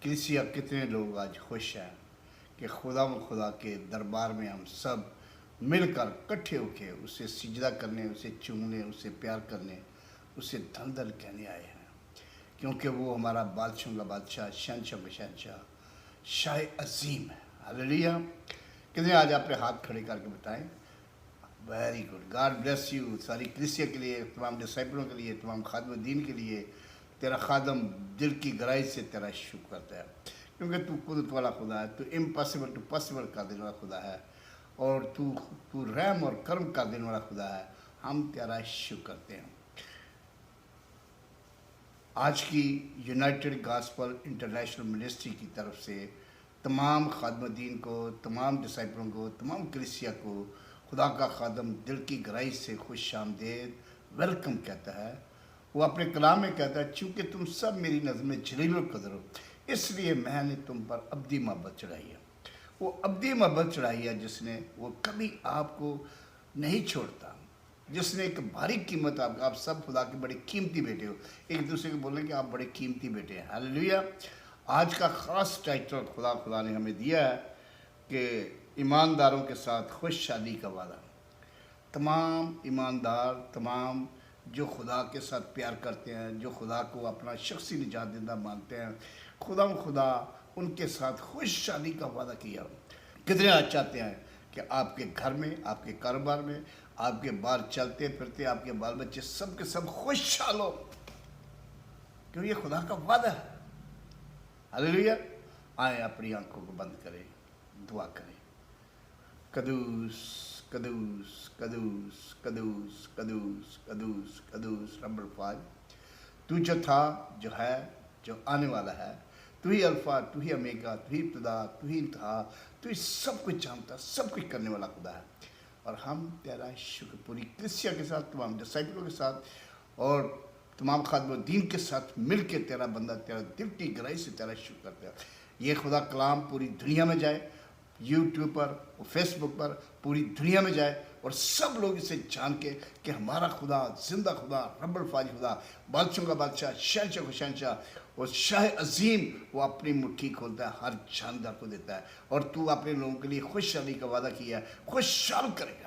کلیسیا کتنے لوگ آج خوش ہیں کہ خدا کے دربار میں ہم سب مل کر کٹھے ہو کے اسے سجدہ کرنے، اسے چومنے، اسے پیار کرنے، اسے دھن دھن کہنے آئے ہیں، کیونکہ وہ ہمارا بادشاہوں کا بادشاہ، شہنشاہ کا شہنشاہ، شاہ عظیم ہے۔ ہلیلویا۔ کتنے آج آپ نے ہاتھ کھڑے کر کے بتائیں؟ Very good, God bless you. ساری کلیسیا کے لیے، تمام ڈسائپلوں کے لیے، تمام خادم الدین کے لیے، تیرا خادم دل کی گہرائی سے تیرا شکر کرتا ہے، کیونکہ تو قدرت والا خدا ہے، تو امپاسبل ٹو پاسبل کر دینے والا خدا ہے، اور تو رحم اور کرم کر دینے والا خدا ہے۔ ہم تیرا شکر کرتے ہیں۔ آج کی یونائٹڈ گاسپل انٹرنیشنل منسٹری کی طرف سے تمام خادم الدین کو، تمام ڈسائپلوں کو، تمام کلیسیا کو خدا کا خادم دل کی گہرائی سے خوش آمدید ویلکم کہتا ہے۔ وہ اپنے کلام میں کہتا ہے، چونکہ تم سب میری نظر میں جلیل القدر ہو، اس لیے میں نے تم پر ابدی محبت چڑھائی ہے۔ وہ ابدی محبت چڑھائی ہے جس نے، وہ کبھی آپ کو نہیں چھوڑتا، جس نے ایک بھاری قیمت آپ سب خدا کے بڑے قیمتی بیٹے ہو۔ ایک دوسرے کو بولیں کہ آپ بڑے قیمتی بیٹے ہیں۔ ہلیلویا۔ آج کا خاص ٹائٹل خدا نے ہمیں دیا ہے کہ ایمانداروں کے ساتھ خوشحالی کا وعدہ۔ تمام ایماندار، تمام جو خدا کے ساتھ پیار کرتے ہیں، جو خدا کو اپنا شخصی نجات دہندہ مانتے ہیں، خدا ان کے ساتھ خوشحالی کا وعدہ کیا۔ کتنے آج چاہتے ہیں کہ آپ کے گھر میں، آپ کے کاروبار میں، آپ کے بال چلتے پھرتے، آپ کے بال بچے سب کے سب خوشحال ہو، کیوں یہ خدا کا وعدہ ہے۔ ہلیلویا۔ آئیں اپنی آنکھوں کو بند کریں، دعا کریں۔ قدوس قدوس قدوس قدوس قدوس قدوس قدوس رب الفاظ، تو جو تھا، جو ہے، جو آنے والا ہے، تو ہی الفا، تو ہی امیگا، تو ہی ابتدا، تو ہی انتہا، تو ہی سب کچھ جانتا، سب کچھ کرنے والا خدا ہے۔ اور ہم تیرا شکر پوری کلیسیا کے ساتھ، تمام ڈسائپلوں کے ساتھ اور تمام خادم الدین کے ساتھ مل کے تیرا بندہ تیرا دل کی گہرائی سے تیرا شکر کرتا ہے۔ یہ خدا کلام پوری دنیا میں جائے، یوٹیوب پر، فیس بک پر، پوری دنیا میں جائے، اور سب لوگ اسے جان کے کہ ہمارا خدا زندہ خدا، رب الفاظ خدا، بادشاہوں کا بادشاہ، شہنشاہ کا شہنشاہ اور شاہ عظیم، وہ اپنی مٹھی کھولتا ہے، ہر جاندار کو دیتا ہے، اور تو اپنے لوگوں کے لیے خوشحالی کا وعدہ کیا ہے، خوشحال کرے گا،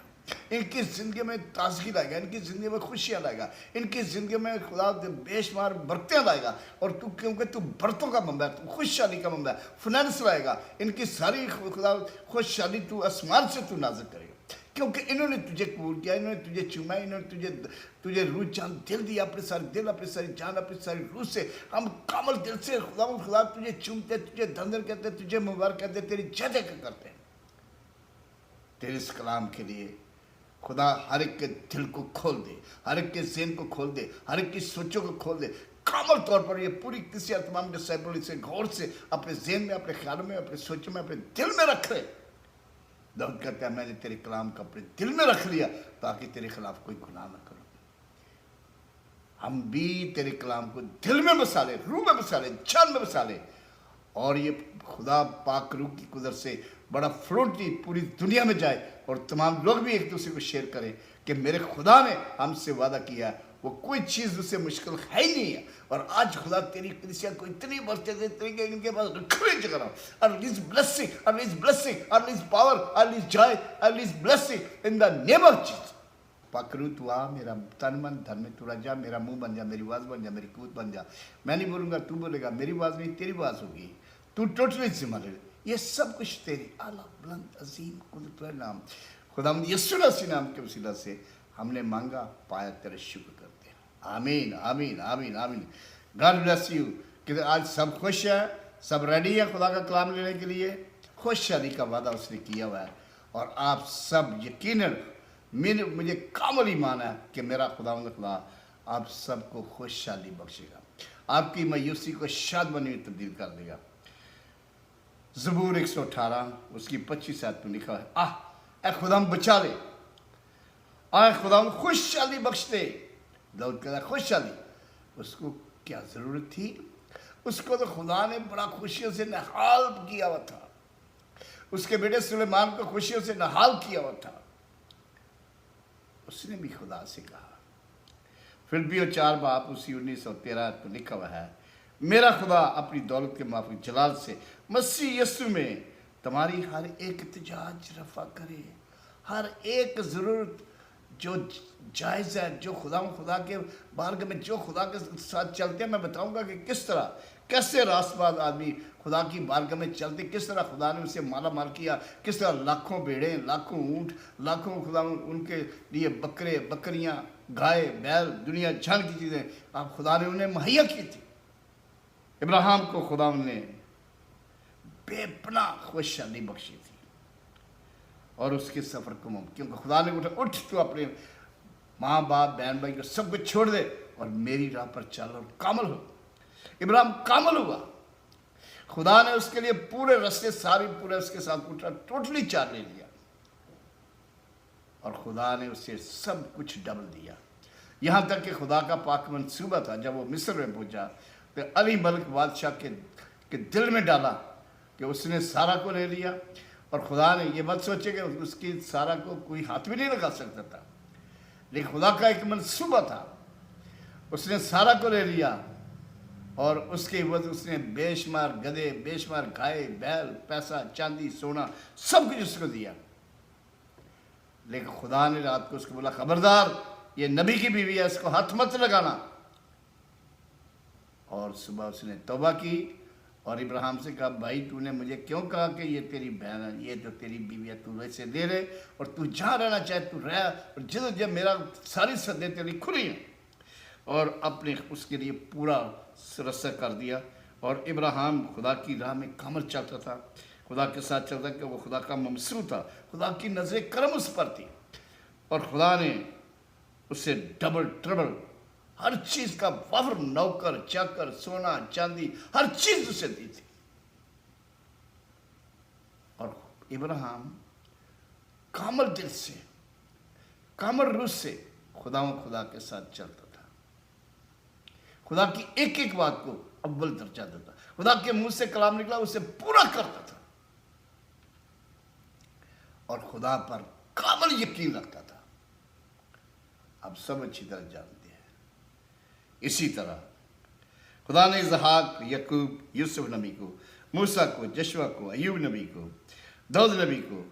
ان کی زندگی میں تازگی لائے گا، ان کی زندگی میں خوشیاں لائے گا، ان کی زندگی میں خدا بے شمار برکتیں لائے گا، اور تو کیونکہ تو برکتوں کا منبع ہے، تو خوشحالی کا منبع ہے، فنانس لائے گا، ان کی ساری خدا خوشحالی تو آسمان سے تو نازل کرے گا، کیونکہ انہوں نے تجھے قبول کیا، انہوں نے تجھے چوما، انہوں نے تجھے روح جان دل دیا، اپنے سارے دل، اپنی ساری جان، اپنی ساری روح سے ہم کامل دل سے خدا تجھے چومتے، تجھے دھندر کہتے، تجھے مبارک کہتے، تیری جے جے کرتے ہیں۔ تیرے اس کلام کے لیے خدا ہر ایک کے دل کو کھول دے، ہر ایک کے ذہن کو کھول دے، ہر ایک کی سوچوں کو کھول دے، کامل طور پر یہ پوری کلیسیا تمام ڈسائپل اسے غور سے اپنے ذہن میں، اپنے خیالوں میں، اپنے سوچوں میں، اپنے دل میں رکھ لے۔ داؤد کہتا ہے، میں نے تیرے کلام کو اپنے دل میں رکھ لیا تاکہ تیرے خلاف کوئی گناہ نہ کروں۔ ہم بھی تیرے کلام کو دل میں بسا لیں، روح میں بسا لیں، جان میں بسا لیں، اور یہ خدا پاک روح کی قدرت سے بڑا فلوٹلی پوری دنیا میں جائے، اور تمام لوگ بھی ایک دوسرے کو شیئر کریں کہ میرے خدا نے ہم سے وعدہ کیا ہے، وہ کوئی چیز اس سے مشکل ہے ہی نہیں ہے۔ اور آج خدا تیری کلیسیا کو اتنی برکتیں دے کہ ان کے پاس رکھوے جگہ، release blessing, release blessing, release power, release joy, release blessing in the name of Jesus. پاک روح تو آ، میرا تن من دھن میں تو رہ جا، میرا منہ بن جا، میری آواز بن جا، میری قوت بن جا۔ میں نہیں بولوں گا، تو بولے گا، میری آواز نہیں تیری آواز ہوگی، تو ٹوٹلی ذمہ لے۔ یہ سب کچھ تیری اعلیٰ بلند عظیم قدرت والے نام خدا یسوع مسیح نام کے وسیلہ سے ہم نے مانگا، پایا، تیرے شکر کرتے ہیں۔ آمین آمین آمین آمین۔ God bless you. کہ آج سب خوش ہیں، سب ریڈی ہیں خدا کا کلام لینے کے لیے۔ خوشحالی کا وعدہ اس نے کیا ہوا ہے، اور آپ سب یقیناً مجھے کامل ایمان ہے کہ میرا خدا آپ سب کو خوشحالی بخشے گا، آپ کی مایوسی کو شادمانی میں تبدیل کر دے گا۔ زبور 118 اس کی 25 آیت میں لکھا ہے، اے خدا بچا لے، اے خدا خوشحالی بخش دے۔ داؤد کہتا ہے خوشحالی، اس کو کیا ضرورت تھی؟ اس کو تو خدا نے بڑا خوشیوں سے نحال کیا ہوا تھا، اس کے بیٹے سلیمان کو خوشیوں سے نحال کیا ہوا تھا۔ اس نے بھی خدا سے کہا، فلپیوں 4 باپ اسی 19 اور 13 میں لکھا ہوا ہے، میرا خدا اپنی دولت کے موافق جلال سے مسیح یسوع میں تمہاری ہر ایک احتجاج رفع کرے، ہر ایک ضرورت جو جائز ہے، جو خدا کے بارگاہ میں جو خدا کے ساتھ چلتے ہیں. میں بتاؤں گا کہ کس طرح کیسے راست باز آدمی خدا کی بارگاہ میں چلتے، کس طرح خدا نے اسے مالا مال کیا، کس طرح لاکھوں بھیڑیں، لاکھوں اونٹ، لاکھوں خدا ان کے لیے بکرے بکریاں گائے بیل دنیا جان کی چیزیں آپ خدا نے انہیں مہیا کی تھی. ابراہیم کو خدا نے بے پناہ خوشحالی بخشی تھی اور اس کے سفر کو کیونکہ خدا نے اٹھ تو اپنے ماں باپ بہن بھائی کو سب کچھ چھوڑ دے اور میری راہ پر چل اور کامل ہو. ابراہیم کامل ہوا. خدا نے اس کے لیے پورے رستے ساری پورے اس کے ساتھ ٹوٹلی چار لے لیا اور خدا نے اسے سب کچھ ڈبل دیا. یہاں تک کہ خدا کا پاک منصوبہ تھا جب وہ مصر میں پہنچا تو علی ملک بادشاہ کے دل میں ڈالا کہ اس نے سارا کو لے لیا. اور خدا نے یہ مت سوچے کہ اس کی سارا کو کوئی ہاتھ بھی نہیں لگا سکتا تھا، لیکن خدا کا ایک منصوبہ تھا. اس نے سارا کو لے لیا اور اس کے عوض اس نے بے شمار گدھے، بے شمار گائے بیل، پیسہ چاندی سونا سب کچھ اس کو دیا. لیکن خدا نے رات کو اس کو بولا خبردار یہ نبی کی بیوی ہے، اس کو ہاتھ مت لگانا. اور صبح اس نے توبہ کی اور ابراہیم سے کہا بھائی تو نے مجھے کیوں کہا کہ یہ تیری بہن ہے، یہ جو تیری بیوی ہے تو ویسے لے لے اور تو جہاں رہنا چاہے تو رہ، اور جب میرا ساری سدیں تیری کھلی ہیں. اور اپنے اس کے لیے پورا رسہ کر دیا. اور ابراہیم خدا کی راہ میں کامل چلتا تھا، خدا کے ساتھ چلتا کہ وہ خدا کا ممسو تھا، خدا کی نظر کرم اس پر تھی اور خدا نے اسے ڈبل ٹربل ہر چیز کا وفر، نوکر چاکر سونا چاندی ہر چیز اسے دی تھی. اور ابراہیم کامل دل سے کامل روح سے خدا کے ساتھ چلتا تھا، خدا کی ایک ایک بات کو اول درجہ دیتا، خدا کے منہ سے کلام نکلا اسے پورا کرتا تھا اور خدا پر کامل یقین رکھتا تھا. آپ سب اچھی طرح جانتے ہیں. اسی طرح خدا نے اسحاق، یعقوب، یوسف نبی کو، موسیٰ کو، یشوع کو، ایوب نبی کو، داؤد نبی کو،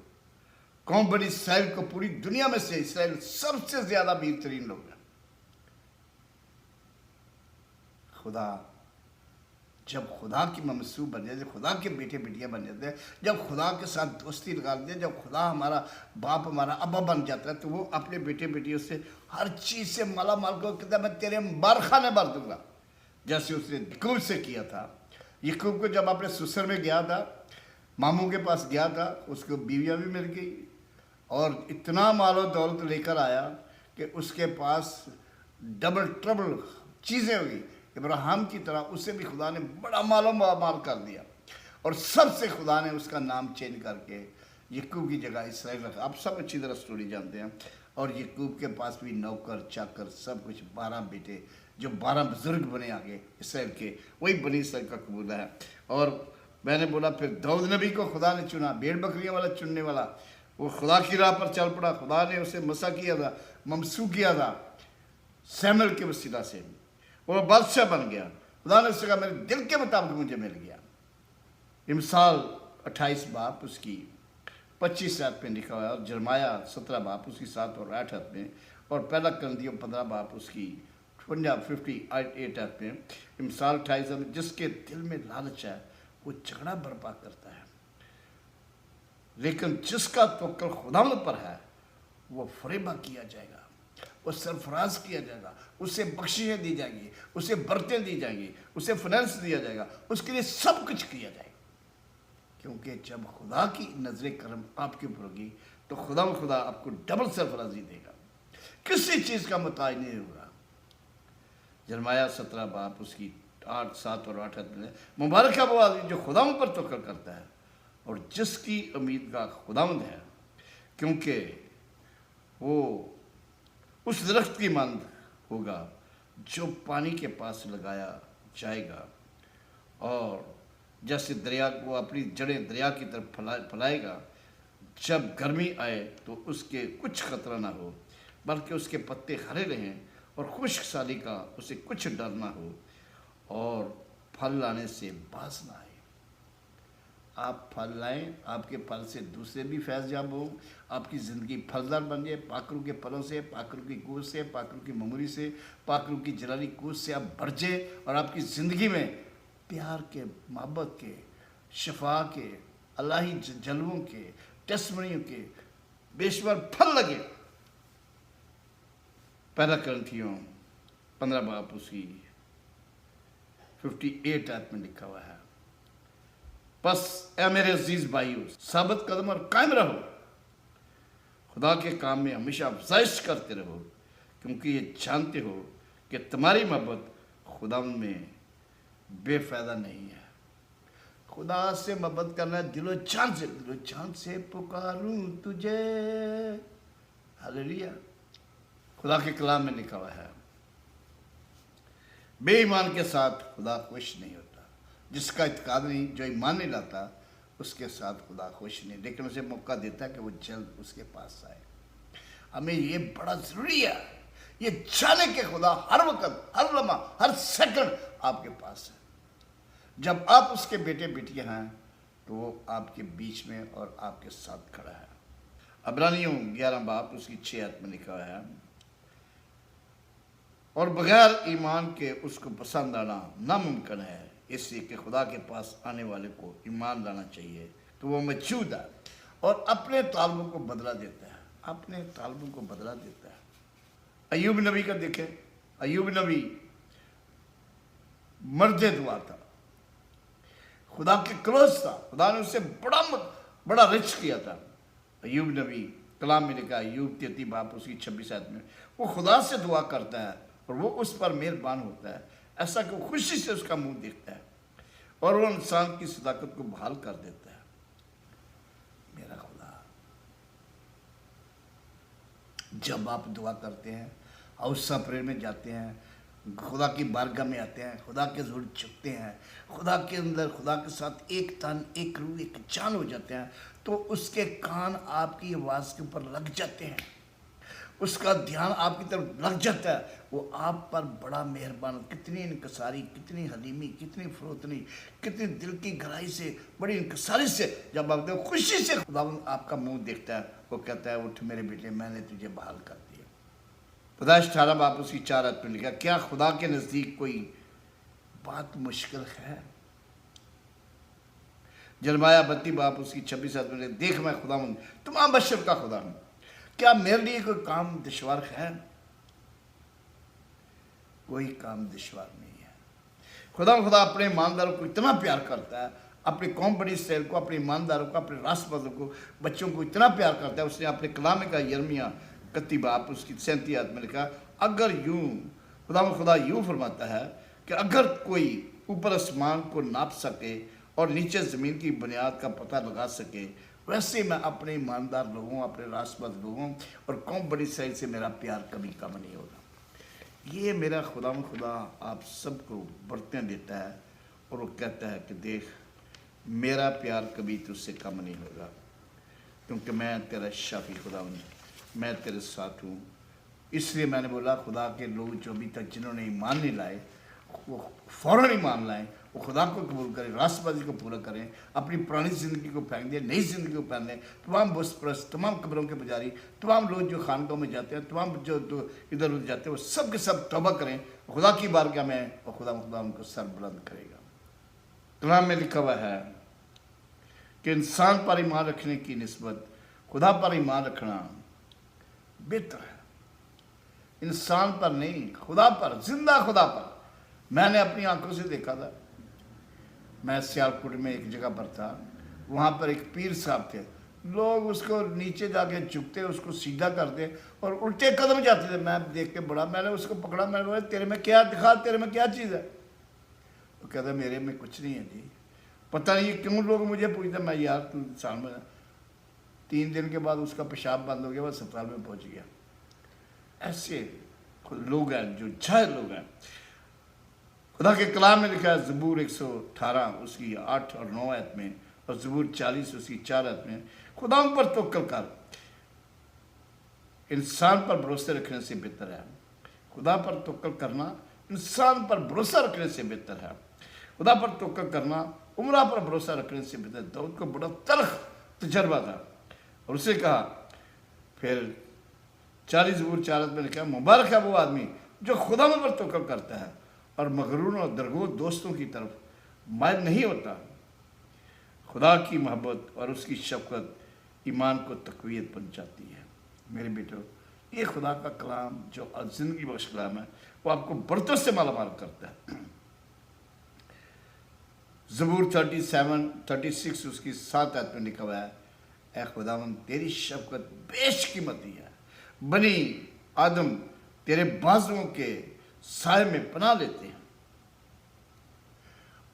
قوم بنی اسرائیل کو، پوری دنیا میں سے اسرائیل سب سے زیادہ بہترین لوگ ہیں. خدا جب خدا کی ممسو بن جاتے، خدا کے بیٹے بیٹیاں بن جاتے ہیں، جب خدا کے ساتھ دوستی لگا دیتے ہیں، جب خدا ہمارا باپ ہمارا ابا بن جاتا ہے تو وہ اپنے بیٹے بیٹیوں سے ہر چیز سے مالا مال کو کہتا ہے میں تیرے بارخانے بھر دوں گا، جیسے اس نے یعقوب سے کیا تھا. یعقوب کو جب اپنے سسر میں گیا تھا، ماموں کے پاس گیا تھا، اس کو بیویاں بھی مل گئی اور اتنا مال و دولت لے کر آیا کہ اس کے پاس ڈبل ٹربل چیزیں ہو گئی. ابراہیم کی طرح اسے بھی خدا نے بڑا مال و مال کر دیا اور سب سے خدا نے اس کا نام چینج کر کے یعقوب کی جگہ اسرائیل رکھا. آپ سب اچھی طرح سٹوری جانتے ہیں. اور یعقوب کے پاس بھی نوکر چاکر سب کچھ 12 بیٹے جو 12 بزرگ بنے آگے اسرائیل کے، وہی بنی اسرائیل کا قبیلہ ہے. اور میں نے بولا پھر داؤد نبی کو خدا نے چنا، بھیڑ بکریاں والا چننے والا، وہ خدا کی راہ پر چل پڑا. خدا نے اسے مسا کیا تھا، ممسو کیا تھا سیمل کے وسیلہ سے، وہ بادشاہ بن گیا. خدا نے اس سے کہا میرے دل کے مطابق مجھے مل گیا. امثال 28 باپ اس کی 25 آیت میں لکھا ہوا ہے، اور جرمایہ 17 باپ اس کی 7 اور 8 آیت میں، اور پہلا قرنتیوں 15 باپ اس کی 58 آیت میں. امثال 28 میں جس کے دل میں لالچ ہے وہ جھگڑا برپا کرتا ہے، لیکن جس کا توکل خداوند پر ہے وہ فریبہ کیا جائے گا، وہ سرفراز کیا جائے گا، اسے بخششیں دی جائیں گی، اسے برتیں دی جائیں گی، اسے فائنانس دیا جائے گا، اس کے لیے سب کچھ کیا جائے گا. کیونکہ جب خدا کی نظر کرم آپ کے اوپر ہوگی تو خدا آپ کو ڈبل سرفرازی دے گا، کسی چیز کا محتاج نہیں ہوگا. جرمایہ 17 باپ اس کی 7 اور 8 میں، مبارک ہے وہ آدمی جو خداوند پر توکل کرتا ہے اور جس کی امید کا خداوند ہے، کیونکہ وہ اس درخت کی مانند ہوگا جو پانی کے پاس لگایا جائے گا، اور جیسے دریا کو اپنی جڑیں دریا کی طرف پھیلائے گا، جب گرمی آئے تو اس کے کچھ خطرہ نہ ہو، بلکہ اس کے پتے ہرے رہیں اور خشک سالی کا اسے کچھ ڈر نہ ہو، اور پھل لانے سے باز نہ آئے۔ آپ پھل لائیں، آپ کے پھل سے دوسرے بھی فیض یاب ہوں، آپ کی زندگی پھلدار بن جائے، پاک روح کے پھلوں سے، پاک روح کی قوت سے، پاک روح کی معمولی سے، پاک روح کی جلالی قوت سے آپ بھر جائیں، اور آپ کی زندگی میں پیار کے، محبت کے، شفا کے، الہی جلووں کے، ٹیسٹمنیوں کے بے شمار پھل لگے۔ پہلا کرنتھیوں 15 باب اس کی 58 آیت میں لکھا ہوا ہے، پس اے میرے عزیز بھائیو، ثابت قدم اور قائم رہو، خدا کے کام میں ہمیشہ افزائش کرتے رہو، کیونکہ یہ جانتے ہو کہ تمہاری محبت خدا میں بے فائدہ نہیں ہے۔ خدا سے محبت کرنا ہے، دل و جان سے، دل و جان سے پکاروں تجھے، ہلیلویا۔ خدا کے کلام میں لکھا ہوا ہے، بے ایمان کے ساتھ خدا خوش نہیں ہوتا۔ جس کا اعتقاد نہیں، جو ایمان نہیں لاتا، اس کے ساتھ خدا خوش نہیں، لیکن اسے موقع دیتا ہے کہ وہ جلد اس کے پاس آئے۔ ہمیں یہ بڑا ضروری ہے، یہ جانے کہ خدا ہر وقت، ہر لمحہ، ہر سیکنڈ آپ کے پاس ہے۔ جب آپ اس کے بیٹے بیٹیاں ہیں تو وہ آپ کے بیچ میں اور آپ کے ساتھ کھڑا ہے۔ عبرانیوں 11 باب اس کی 6 آیت میں لکھا ہے، اور بغیر ایمان کے اس کو پسند آنا ناممکن ہے، اس لیے کہ خدا کے پاس آنے والے کو ایمان لانا چاہیے کہ وہ موجود ہے اور اپنے طالبوں کو بدلہ دیتا ہے، اپنے طالبوں کو بدلہ دیتا ہے۔ ایوب نبی کا دیکھیں، ایوب نبی مرد دعا تھا، خدا کے کلوز تھا، خدا نے اسے بڑا رچ کیا تھا۔ ایوب نبی کلام میں لکھا ہے، ایوب 33 باب اس کی 26 آیت میں، وہ خدا سے دعا کرتا ہے اور وہ اس پر مہربان ہوتا ہے، ایسا کہ وہ خوشی سے اس کا منہ دیکھتا ہے اور وہ انسان کی صداقت کو بحال کر دیتا ہے۔ میرا خدا، جب آپ دعا کرتے ہیں، ہاؤس آف پریئر میں جاتے ہیں، خدا کی بارگاہ میں آتے ہیں، خدا کے حضور جھکتے ہیں، خدا کے اندر خدا کے ساتھ ایک تن، ایک روح، ایک جان ہو جاتے ہیں، تو اس کے کان آپ کی آواز کے اوپر لگ جاتے ہیں، اس کا دھیان آپ کی طرف لگ جاتا ہے، وہ آپ پر بڑا مہربان، کتنی انکساری، کتنی حلیمی، کتنی فروتنی، کتنی دل کی گہرائی سے، بڑی انکساری سے، جب آپ خوشی سے خدا آپ کا منہ دیکھتا ہے، وہ کہتا ہے اٹھ میرے بیٹے، میں نے تجھے بحال کر دیا۔ پیدائش 18 باب اس کی 4 آیت میں لکھا، کیا خدا کے نزدیک کوئی بات مشکل ہے؟ جرمایہ 32 باب اس کی 26 آیت میں لکھا، دیکھ میں خدا ہوں، تمام بشر کا خدا ہوں، کیا میرے لیے کوئی کام دشوار ہے؟ کوئی کام دشوار نہیں ہے۔ خدا اپنے ایمانداروں کو اتنا پیار کرتا ہے، اپنی قوم بنی اسرائیل کو، اپنے ایمانداروں کو، اپنے راست بازوں کو، بچوں کو اتنا پیار کرتا ہے، اس نے اپنے کلام کا یرمیہ 31 باب اس کی 37 آیت میں لکھا، اگر خدا یوں فرماتا ہے کہ اگر کوئی اوپر آسمان کو ناپ سکے اور نیچے زمین کی بنیاد کا پتہ لگا سکے، ویسے میں اپنے ایماندار لوگوں، اپنے راست باز لوگوں اور قوم بنی اسرائیل سے میرا پیار کبھی کم نہیں ہوگا۔ یہ میرا خدا آپ سب کو برتن دیتا ہے اور وہ کہتا ہے کہ دیکھ، میرا پیار کبھی تجھ سے کم نہیں ہوگا، کیونکہ میں تیرا شافی خدا ہوں، میں تیرے ساتھ ہوں۔ اس لیے میں نے بولا خدا کے لوگ جو ابھی تک جنہوں نے ایمان نہیں لائے، وہ فوراً ایمان لائیں، وہ خدا کو قبول کریں، راست بازی کو پورا کریں، اپنی پرانی زندگی کو پھینک دیں، نئی زندگی کو پہن لیں۔ تمام بت پرست، تمام قبروں کے پجاری، تمام لوگ جو خانقاہوں میں جاتے ہیں، تمام جو ادھر ادھر جاتے ہیں، وہ سب کے سب توبہ کریں خدا کی بارگاہ میں، اور خدا ان کو سر بلند کرے گا۔ کلام میں لکھا ہوا ہے کہ انسان پر ایمان رکھنے کی نسبت خدا پر ایمان رکھنا بہتر ہے۔ انسان پر نہیں، خدا پر، زندہ خدا پر۔ میں نے اپنی آنکھوں سے دیکھا تھا، میں سیالکوٹ میں ایک جگہ پر تھا، وہاں پر ایک پیر صاحب تھے، لوگ اس کو نیچے جا کے جھکتے، اس کو سیدھا کرتے اور الٹے قدم جاتے تھے۔ میں دیکھ کے میں نے اس کو پکڑا، میں نے بولا تیرے میں کیا دکھا، تیرے میں کیا چیز ہے؟ وہ کہتا میرے میں کچھ نہیں ہے جی۔ پتہ نہیں کیوں لوگ مجھے پوچھتے، میں یار تو انسان میں 3 دن کے بعد اس کا پیشاب بند ہو گیا، وہ اسپتال میں پہنچ گیا۔ ایسے لوگ ہیں جو جاہل لوگ ہیں۔ خدا کے کلام میں لکھا ہے زبور 118 اس کی 8 اور 9 آیت میں، اور زبور 40 اس کی 4 آیت میں، خدا ان پر توکل کر، انسان پر بھروسے رکھنے سے بہتر ہے۔ خدا پر توکل کرنا انسان پر بھروسہ رکھنے سے بہتر ہے۔ خدا پر توکل کرنا عمرہ پر بھروسہ رکھنے سے بہتر۔ داؤد کو بڑا تلخ تجربہ تھا، اور اسے کہا پھر 40 زبور 4 میں لکھا مبارک ہے وہ آدمی جو خدا پر توکل کرتا ہے اور مغرور اور درگور دوستوں کی طرف مائل نہیں ہوتا۔ خدا کی محبت اور اس کی شفقت ایمان کو تقویت پہنچاتی ہے۔ میرے بیٹو، یہ خدا کا کلام جو زندگی بخش کلام ہے، وہ آپ کو برتوں سے مالا مال کرتا ہے۔ زبور 36 اس کی 7 آیت میں لکھا ہوا ہے، اے خداوند تیری شفقت بیش قیمتی ہے، بنی آدم تیرے بازوؤں کے سائے میں پناہ لیتے ہیں۔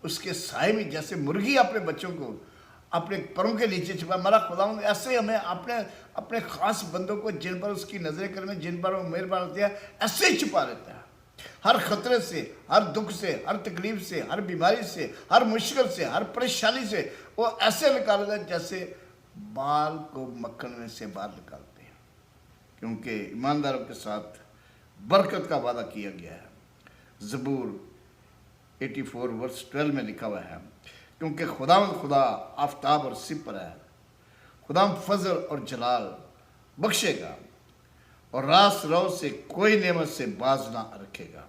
اس کے سائے میں جیسے مرغی اپنے بچوں کو اپنے پروں کے نیچے چھپا، ہمارا خداوند ایسے ہمیں اپنے خاص بندوں کو جن پر اس کی نظر کرم میں جن پر وہ مہربان ہوتی ہے ایسے ہی چھپا لیتا ہے۔ ہر خطرے سے، ہر دکھ سے، ہر تکلیف سے، ہر بیماری سے، ہر مشکل سے، ہر پریشانی سے وہ ایسے نکالتا ہے جیسے بال کو مکھن میں سے باہر نکالتے ہیں، کیونکہ ایمانداروں کے ساتھ برکت کا وعدہ کیا گیا ہے۔ زبور 84 ورس 12 میں لکھا ہوا ہے، کیونکہ خداوند خدا آفتاب اور سپر ہے، خداوند فضل اور جلال بخشے گا اور راست رو سے کوئی نعمت سے باز نہ رکھے گا۔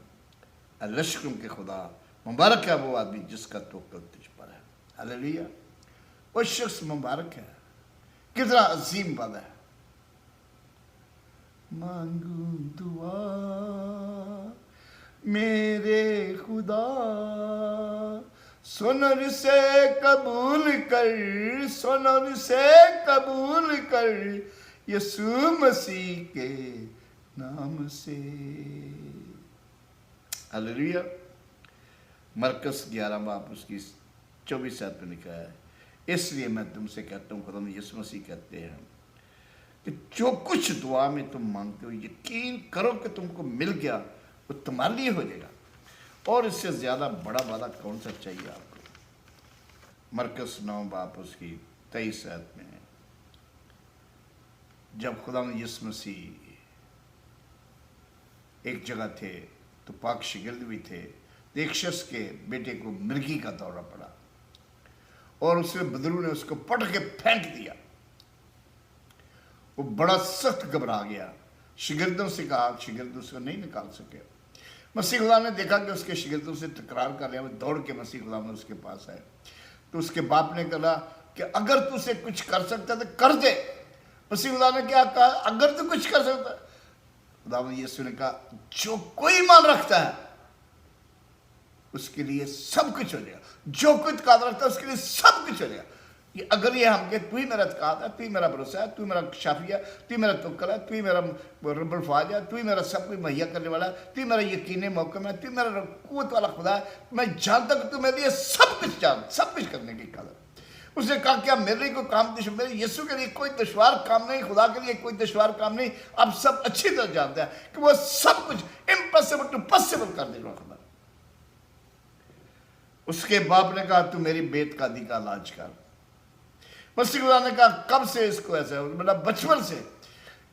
اے لشکروں کے خدا، مبارک ہے وہ آدمی جس کا توکل تجھ پر ہے۔ ہلیلویا، وہ شخص مبارک ہے، کتنا عظیم وعدہ ہے۔ مانگوں دعا میرے خدا، سنن سے قبول کر، سنن سے قبول کر، یسوع مسیح کے نام سے۔ ہلیلویا۔ مرکز 11 باب اس کی 24 آیت میں لکھا ہے، اس لیے میں تم سے کہتا ہوں، خدا یسوع مسیح کہتے ہیں کہ جو کچھ دعا میں تم مانگتے ہو یقین کرو کہ تم کو مل گیا، وہ تمہارے لیے ہو جائے گا، اور اس سے زیادہ بڑا وعدہ کون سا چاہیے آپ کو۔ مرکز 9 باب اس کی 23 آیت میں، جب خدا یسوع مسیح ایک جگہ تھے تو پاک شگرد بھی تھے، تو ایک شخص کے بیٹے کو مرگی کا دورہ پڑا، اور اس میں بدرو نے اس کو پٹ کے پھینک دیا۔ وہ بڑا سخت گھبرا گیا، شاگردوں سے کہا، شاگرد اس کو نہیں نکال سکے۔ مسیح خدا نے دیکھا کہ اس کے شاگردوں سے تکرار کر رہے ہیں، وہ دوڑ کے مسیح خدا میں اس کے پاس آئے، تو اس کے باپ نے کہا کہ اگر تو اسے کچھ کر سکتا ہے تو کر دے۔ مسیح خدا نے کیا کہا؟ اگر تو کچھ کر سکتا ہے۔ خدا یسوع نے کہا جو کوئی ایمان رکھتا ہے اس کے لیے سب کچھ ہو جائے گا، جو کچھ قادر رکھتا ہے اس کے لیے سب کچھ ہو جائے گا۔ اگر یہ ہم کہ تو ہی میرا اعتقاد ہے، تو ہی میرا بھروسہ ہے، تو ہی میرا شافی ہے، تو ہی میرا توکل ہے، تو ہی میرا رب الفاظ ہے، تو ہی میرا سب کچھ مہیا کرنے والا ہے، تو ہی میرا یقین محکم ہے، تو ہی میرا قوت والا خدا ہے، میں جانتا کہ تو میرے لیے سب کچھ کرنے کی قادر ہے۔ اس نے کہا کیا میرے لیے کوئی کام دشوار، میرے یسوع کے لیے کوئی دشوار کام نہیں، خدا کے لیے کوئی دشوار کام نہیں۔ آپ سب اچھی طرح جانتے ہیں کہ وہ سب کچھ امپاسبل ٹو پاسبل کر دے گا خدا۔ اس کے باپ نے کہا تو میری بیت قادی کا علاج کر۔ مسیح خدا نے کہا کب سے اس کو ایسا ہے؟ بڑا بچپن سے۔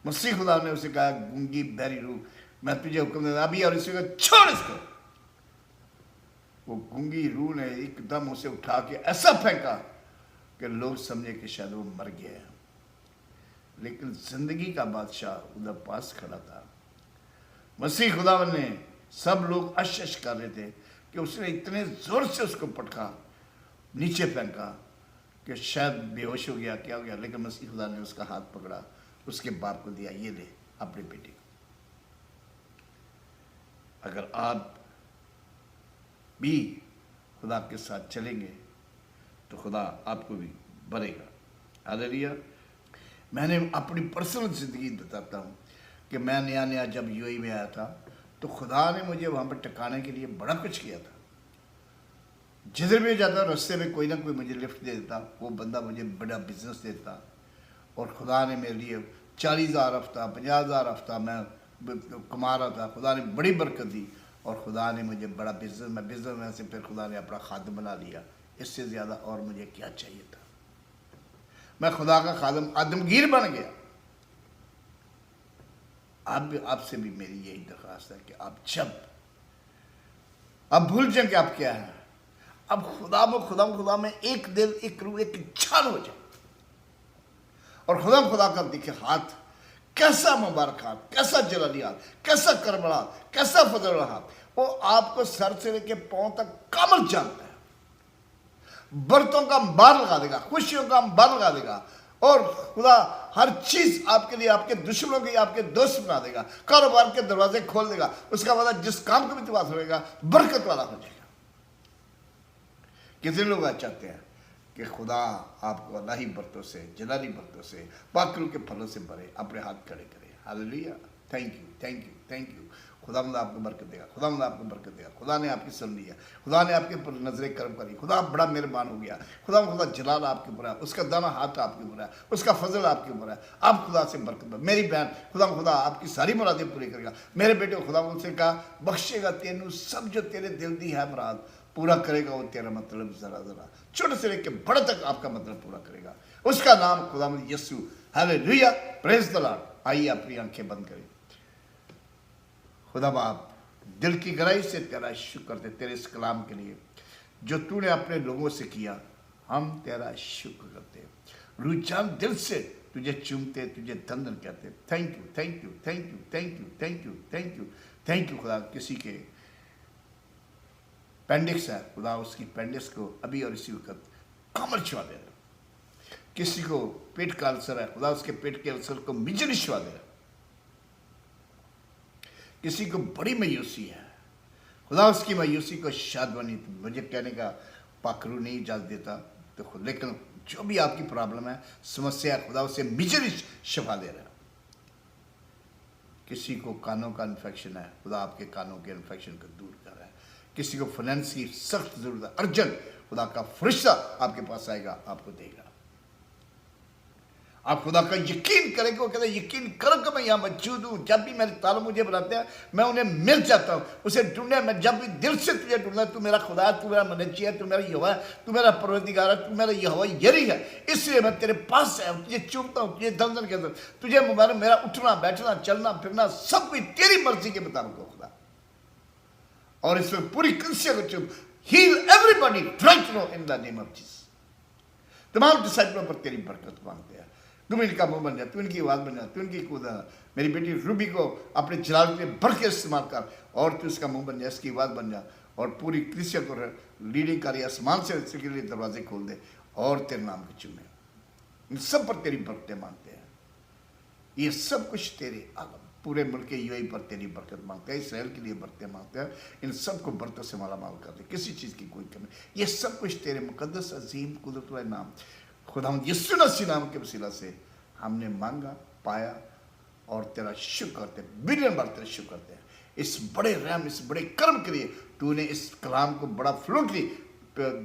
مسیح خدا نے اسے کہا گونگی بہری روح میں تجھے حکم دیتا ابھی، اور اسے کہا چھوڑ اس کو۔ وہ گونگی روح نے ایک دم اسے اٹھا کے ایسا پھینکا کہ لوگ سمجھے کہ شاید وہ مر گیا ہے، لیکن زندگی کا بادشاہ ادھر پاس کھڑا تھا۔ مسیح خدا نے سب لوگ اشش کر رہے تھے کہ اس نے اتنے زور سے اس کو پٹکا، نیچے پھینکا کہ شاید بے ہوش ہو گیا، کیا ہو گیا، لیکن مسیح خدا نے اس کا ہاتھ پکڑا، اس کے باپ کو دیا، یہ لے اپنے بیٹے کو۔ اگر آپ بھی خدا کے ساتھ چلیں گے تو خدا آپ کو بھی بھرے گا۔ ہلیلویا۔ میں نے اپنی پرسنل زندگی بتاتا ہوں کہ میں نیا جب یو اے میں آیا تھا تو خدا نے مجھے وہاں پر ٹکانے کے لیے بڑا کچھ کیا تھا۔ جدھر بھی جاتا رستے میں کوئی نہ کوئی مجھے لفٹ دے دیتا، وہ بندہ مجھے بڑا بزنس دیتا، اور خدا نے میرے لیے 40,000 ہفتہ 50,000 ہفتہ میں کما رہا تھا۔ خدا نے بڑی برکت دی، اور خدا نے مجھے بڑا بزنس مین سے پھر خدا نے اپنا خادم بنا لیا۔ اس سے زیادہ اور مجھے کیا چاہیے تھا؟ میں خدا کا خادم آدمگیر بن گیا۔ آپ سے بھی میری یہی درخواست ہے کہ آپ جب آپ بھول جائیں کہ آپ کیا ہیں، اب خدا میں ایک دل، ایک روح، ایک جان ہو جائے، اور خدا کا دیکھے ہاتھ، کیسا مبارک ہاتھ، کیسا جلالی ہاتھ، کیسا کرم ہاتھ، کیسا فضل ہاتھ، وہ آپ کو سر سے لے کے پاؤں تک کامل جانتا ہے۔ برتوں کا انبار لگا دے گا، خوشیوں کا انبار لگا دے گا، اور خدا ہر چیز آپ کے لیے، آپ کے دشمنوں کی آپ کے دوست بنا دے گا، کاروبار کے دروازے کھول دے گا، اس کا وعدہ جس کام کو بھی تو ہوئے گا برکت والا ہو جائے گا۔ کتنے لوگ چاہتے ہیں کہ خدا آپ کو الہی برتوں سے، جلالی برتوں سے، پاکرو کے پھلوں سے بھرے، اپنے ہاتھ کھڑے کرے۔ Hallelujah, thank you, thank you, thank you. خدا مند آپ کو برکت دے گا، خدا مند آپ کو برکت دے گا۔ خدا نے آپ کی سن لیا، خدا نے آپ کے اوپر نظر کرم کری، خدا بڑا مہربان ہو گیا، خدا جلال آپ کے اوپر ہے، اس کا دانا ہاتھ آپ کے اوپر ہے، اس کا فضل آپ کے اوپر ہے۔ آپ خدا سے برکت دو۔ میری بہن، خدا آپ کی ساری مرادیں پوری کرے گا۔ میرے بیٹے کو خدا ان سے کہا، بخشے گا تینوں سب جو تیرے دل دی ہے مراد، پورا کرے گا وہ تیرا مطلب ذرا ذرا، چھوٹے سے لے کے بڑے تک آپ کا مطلب پورا کرے گا۔ اس کا نام خدا یسوع۔ ہاللیلویہ، پریز دی لارڈ۔ آئیے اپنی آنکھیں بند کریں۔ خدا باپ، دل کی گہرائی سے تیرا شکر کرتے تیرے اس کلام کے لیے جو تو نے اپنے لوگوں سے کیا، ہم تیرا شکر کرتے، روح جان دل سے تجھے چومتے، تجھے دھن کہتے۔ Thank you, thank you, thank you, thank you, thank you, thank you, thank you. خدا کسی کے پینڈکس ہے، خدا اس کی پینڈکس کو ابھی اور اسی وقت کامل شفا دے رہا۔ کسی کو پیٹ کا السر ہے، خدا اس کے پیٹ کے السر کو مجری شفا دے رہا۔ کسی کو بڑی مایوسی ہے، خدا اس کی مایوسی کو شادمانی، مجھے کہنے کا پاکرو نہیں اجازت دیتا تو خود، لیکن جو بھی آپ کی پرابلم ہے، سمسیا ہے، خدا اسے مجری شفا دے رہا ہے۔ کسی کو کانوں کا انفیکشن ہے، خدا آپ کے کانوں کے انفیکشن کو دور کر رہا ہے۔ کسی کو فائنینس کی سخت ضرورت ہے، ارجنٹ، خدا کا فرشتہ آپ کے پاس آئے گا، آپ کو دے گا۔ آپ خدا کا یقین کریں گے، وہ کہتے ہیں یقین کرو کہ میں یہاں موجود ہوں، جب بھی میرے تعلق مجھے بلاتے ہیں میں انہیں مل جاتا ہوں، اسے ڈھونڈنے میں جب بھی دل سے تجھے ڈھونڈنا، تو میرا خدا ہے، تو میرا منجی ہے، تو میرا یہوہ ہے، تو میرا پروردگار ہے، تو میرا یہوہ یری ہے، اس لیے میں تیرے پاس ہے، تجھے چومتا ہوں، تجھے دندن کہتا ہوں، تجھے مبارک، میرا اٹھنا بیٹھنا چلنا پھرنا سب کچھ تیری مرضی کے مطابق ہو خدا۔ اور اس میں پوری کلیسیا کو چوم، heal every body right now in the name of Jesus. تمام ڈسائپلوں پر تیری برکت مانگتے ہیں، تم ان کا منہ بن جا، تو ان کی آواز بن جا، تو ان کی خدا میری بیٹی روبی کو اپنے جلال میں بڑھ کے استعمال کر، اور تو اس کا منہ بن جا، اس کی آواز بن جا، اور پوری کلیسیا کو لیڈنگ کر، آسمان سے اس کے لیے دروازے کھول دے، اور تیرے نام کو چومے۔ ان سب پر تیری برکتیں مانگتے ہیں، یہ سب کچھ تیرے عالم پورے ملک یو اے پر تیری برکت مانگتے ہیں، اسرائیل کے لیے برکتیں مانگتے ہیں، ان سب کو برکتوں سے مالا مال کر دے، کسی چیز کی کوئی کمی، یہ سب کچھ تیرے مقدس عظیم قدرت والے نام خداوند یسوع مسیح نام کے وسیلہ سے ہم نے مانگا، پایا، اور تیرا شکر کرتے ہیں، بلین بار تیرا شکر کرتے ہیں اس بڑے رحم، اس بڑے کرم کے لیے۔ تو نے اس کلام کو بڑا فلوٹلی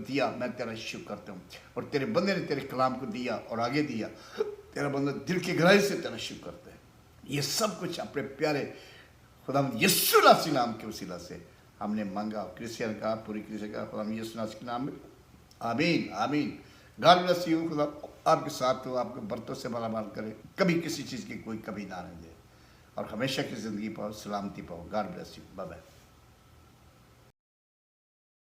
دیا، میں تیرا شکر کرتا ہوں، اور تیرے بندے نے تیرے کلام کو دیا اور آگے دیا، تیرا بندہ دل کی گہرائی سے تیرا شکر کرتا ہے۔ یہ سب کچھ اپنے پیارے خداوند یسوع مسیح نام کے وسیلہ سے ہم نے مانگا، کریسچن کا پوری کریسچن کا خداوند یسوع مسیح کے نام میں آمین، آمین۔ گاڈ بلیس یو، خدا آپ کے ساتھ ہو، آپ کو برتوں سے مالا مال کرے، کبھی کسی چیز کی کوئی کمی نہ رہنے دے، اور ہمیشہ کی زندگی پاؤ، سلامتی پاؤ۔ God bless you, bye bye.